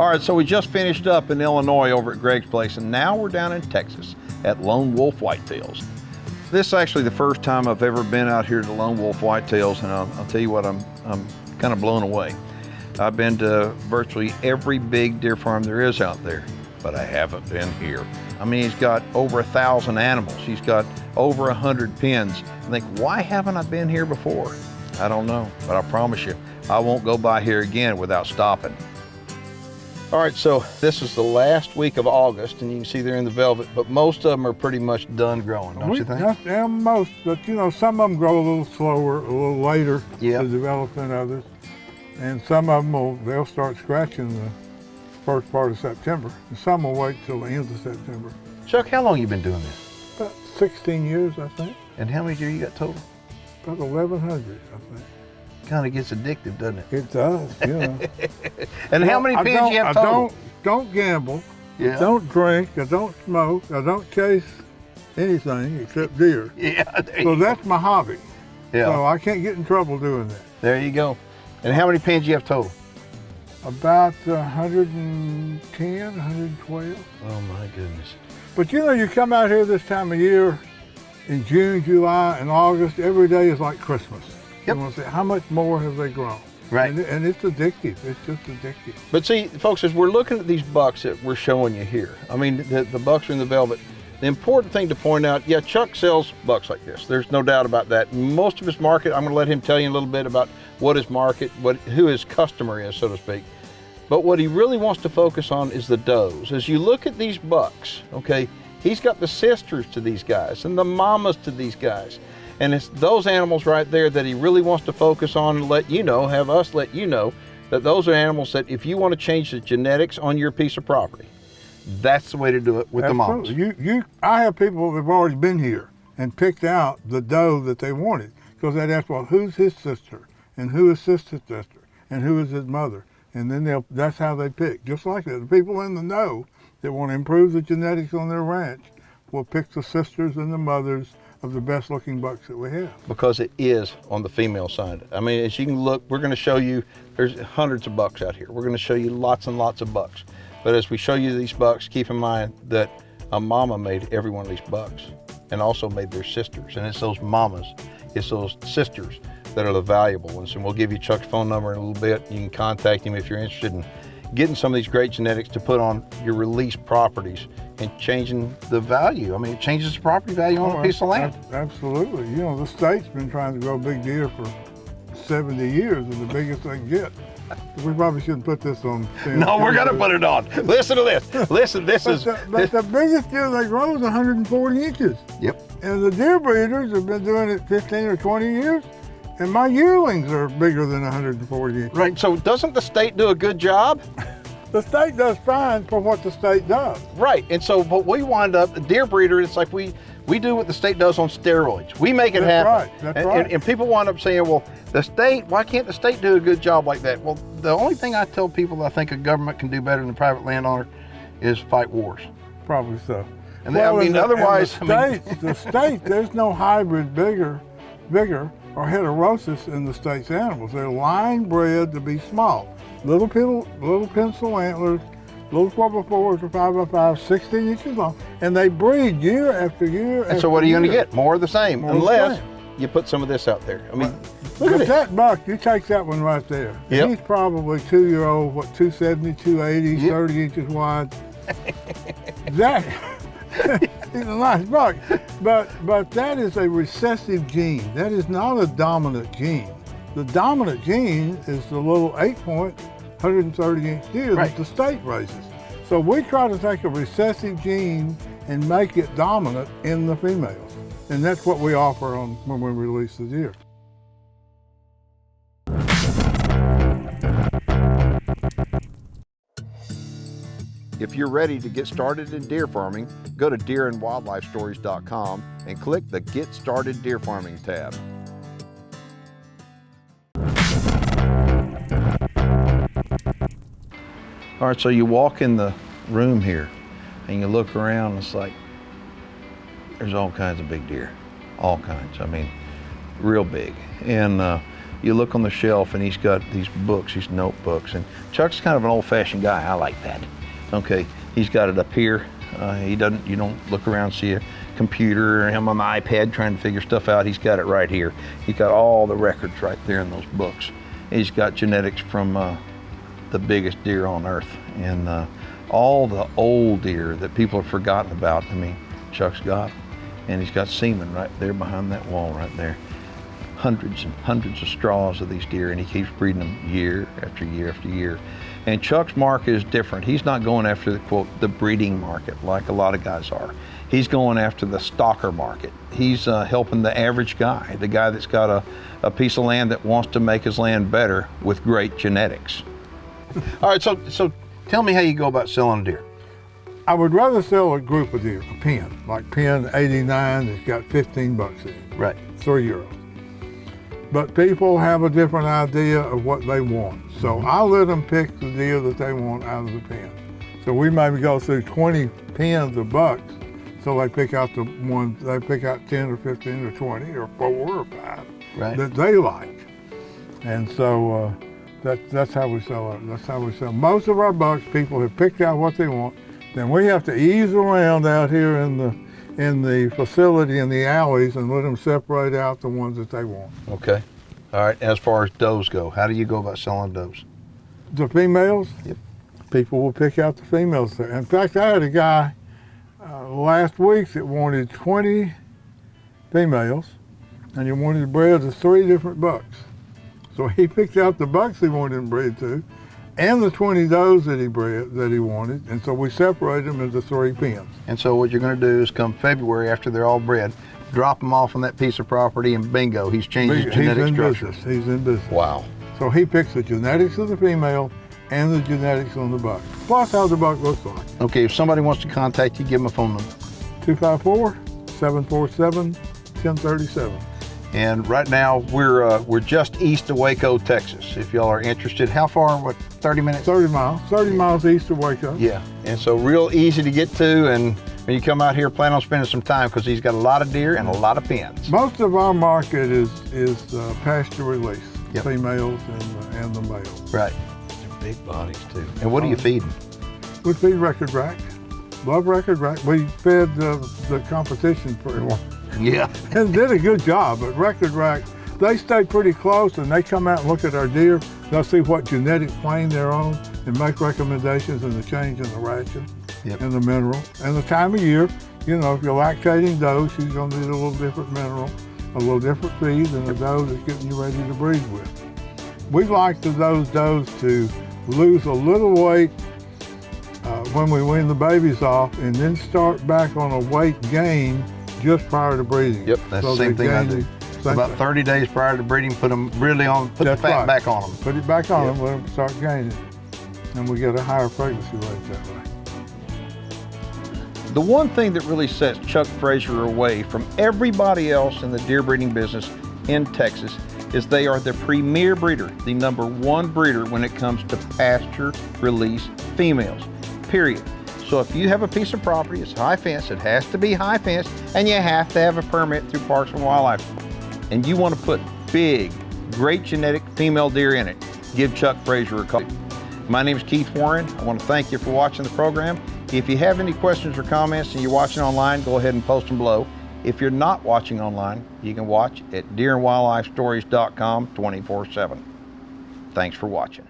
All right, so we just finished up in Illinois over at Greg's place, and now we're down in Texas at Lonewolf Whitetails. This is actually the first time I've ever been out here to Lonewolf Whitetails, and I'll tell you what, I'm kind of blown away. I've been to virtually every big deer farm there is out there, but I haven't been here. I mean, he's got over 1,000 animals. He's got over 100 pens. I think, why haven't I been here before? I don't know, but I promise you, I won't go by here again without stopping. All right, so this is the last week of August, and you can see they're in the velvet, but most of them are pretty much done growing, don't you think? Yeah, most, but you know, some of them grow a little slower, a little later to develop than others. And some of them they'll start scratching the first part of September, and some will wait till the end of September. Chuck, how long you been doing this? About 16 years, I think. And how many deer you got total? About 1,100, I think. Kind of gets addictive, doesn't it? It does, yeah. And how many pens you have total? I don't gamble. Yeah. Don't drink. I don't smoke. I don't chase anything except deer. Yeah. So that's my hobby. Yeah. So I can't get in trouble doing that. There you go. And how many pens you have total? About 110, 112. Oh my goodness. But you know, you come out here this time of year, in June, July, and August, every day is like Christmas. Yep. You want to say, how much more have they grown? Right. And it's addictive. It's just addictive. But see, folks, as we're looking at these bucks that we're showing you here, I mean, the bucks are in the velvet. The important thing to point out, yeah, Chuck sells bucks like this. There's no doubt about that. Most of his market, I'm going to let him tell you a little bit about what his market, who his customer is, so to speak. But what he really wants to focus on is the does. As you look at these bucks, okay, he's got the sisters to these guys and the mamas to these guys. And it's those animals right there that he really wants to focus on and let you know, have us let you know, that those are animals that if you want to change the genetics on your piece of property, that's the way to do it with the mamas. I have people that have already been here and picked out the doe that they wanted, because they'd ask, well, who's his sister? And who is his sister? And who is his mother? And then that's how they pick, just like that. The people in the know that want to improve the genetics on their ranch will pick the sisters and the mothers of the best looking bucks that we have. Because it is on the female side. I mean, as you can look, we're going to show you, there's hundreds of bucks out here. We're going to show you lots and lots of bucks. But as we show you these bucks, keep in mind that a mama made every one of these bucks and also made their sisters. And it's those mamas, it's those sisters that are the valuable ones. And we'll give you Chuck's phone number in a little bit. You can contact him if you're interested in getting some of these great genetics to put on your released properties and changing the value. I mean, it changes the property value on a piece of land. Absolutely. You know, the state's been trying to grow big deer for 70 years, and the biggest they can get. We probably shouldn't put this on. No, we're going to put it on. Listen to this. Listen, this is... But the biggest deer they grow is 140 inches. Yep. And the deer breeders have been doing it 15 or 20 years, and my yearlings are bigger than 140 inches. Right, so doesn't the state do a good job? The state does fine for what the state does. Right, and so, but we wind up, the deer breeder, it's like we do what the state does on steroids. We make it happen. Right, that's right. And people wind up saying, well, the state, why can't the state do a good job like that? Well, the only thing I tell people that I think a government can do better than a private landowner is fight wars. Probably so. And well, I mean, otherwise, the state, there's no hybrid vigor or heterosis in the state's animals. They're line bred to be small. Little pencil antlers, little 4x4s or 5x5s, 16 inches long, and they breed year after year. And so what are you going to get? More of the same, unless you put some of this out there. I mean, look at that buck. You take that one right there. Yep. He's probably 2-year-old, 270, 280, yep. 30 inches wide. He's a nice buck, but that is a recessive gene. That is not a dominant gene. The dominant gene is the little 8-point, 130-inch deer that the state raises. So we try to take a recessive gene and make it dominant in the females. And that's what we offer when we release the deer. If you're ready to get started in deer farming, go to deerandwildlifestories.com and click the Get Started Deer Farming tab. All right, so you walk in the room here and you look around, it's like there's all kinds of big deer, all kinds. I mean, real big. And you look on the shelf and he's got these books, these notebooks, and Chuck's kind of an old-fashioned guy. I like that. Okay, he's got it up here. You don't look around, see a computer or him on the iPad trying to figure stuff out. He's got it right here. He's got all the records right there in those books. He's got genetics from the biggest deer on earth, and all the old deer that people have forgotten about. I mean, Chuck's got them. And he's got semen right there behind that wall right there. Hundreds and hundreds of straws of these deer, and he keeps breeding them year after year after year. And Chuck's market is different. He's not going after the, quote, the breeding market like a lot of guys are. He's going after the stalker market. He's helping the average guy, the guy that's got a piece of land that wants to make his land better with great genetics. All right, so tell me how you go about selling a deer. I would rather sell a group of deer, a pen, like pen 89 that's got 15 bucks in it. Right. €3. But people have a different idea of what they want. So I let them pick the deer that they want out of the pen. So we maybe go through 20 pens of bucks. So they pick out the ones, they pick out 10 or 15 or 20 or 4 or 5 that they like. And so that's how we sell it. That's how we sell. Most of our bucks, people have picked out what they want. Then we have to ease around out here in the facility, in the alleys, and let them separate out the ones that they want. Okay. All right. As far as does go, how do you go about selling does? The females? Yep. People will pick out the females there. In fact, I had a guy last week that wanted 20 females, and he wanted to breed to 3 different bucks. So he picked out the bucks he wanted to breed to, and the 20 does that he wanted, and so we separated them into 3 pens. And so what you're going to do is come February, after they're all bred, drop them off on that piece of property, and bingo, he's changed his genetic structure. He's in business. Wow. So he picks the genetics of the female and the genetics on the buck, plus how the buck looks like. Okay, if somebody wants to contact you, give them a phone number. 254-747-1037. And right now, we're just east of Waco, Texas. If y'all are interested, how far, what, 30 minutes? 30 miles, 30 miles east of Waco. Yeah, and so real easy to get to, and when you come out here, plan on spending some time, because he's got a lot of deer and a lot of pens. Most of our market is pasture release, yep. Females and the males. Right, they're big bodies too. And what are you feeding? We feed record rack, love record rack. We fed the competition pretty well. Yeah. And did a good job, but record rack, they stay pretty close, and they come out and look at our deer. They'll see what genetic plane they're on and make recommendations in the change in the ration, yep. and the mineral. And the time of year, you know, if you're lactating doe, she's gonna need a little different mineral, a little different feed than a doe that's getting you ready to breed with. We like those does to lose a little weight when we wean the babies off, and then start back on a weight gain just prior to breeding. Yep, that's the same thing I do. About 30 days prior to breeding, put them really on, put the fat back on them. Put it back on them, let them start gaining. And we get a higher pregnancy rate that way. The one thing that really sets Chuck Frazier away from everybody else in the deer breeding business in Texas is they are the premier breeder, the #1 breeder when it comes to pasture release females, period. So if you have a piece of property, it's high fence, it has to be high fence, and you have to have a permit through Parks and Wildlife, and you want to put big, great genetic female deer in it, give Chuck Frazier a call. My name is Keith Warren. I want to thank you for watching the program. If you have any questions or comments and you're watching online, go ahead and post them below. If you're not watching online, you can watch at deerandwildlifestories.com 24/7. Thanks for watching.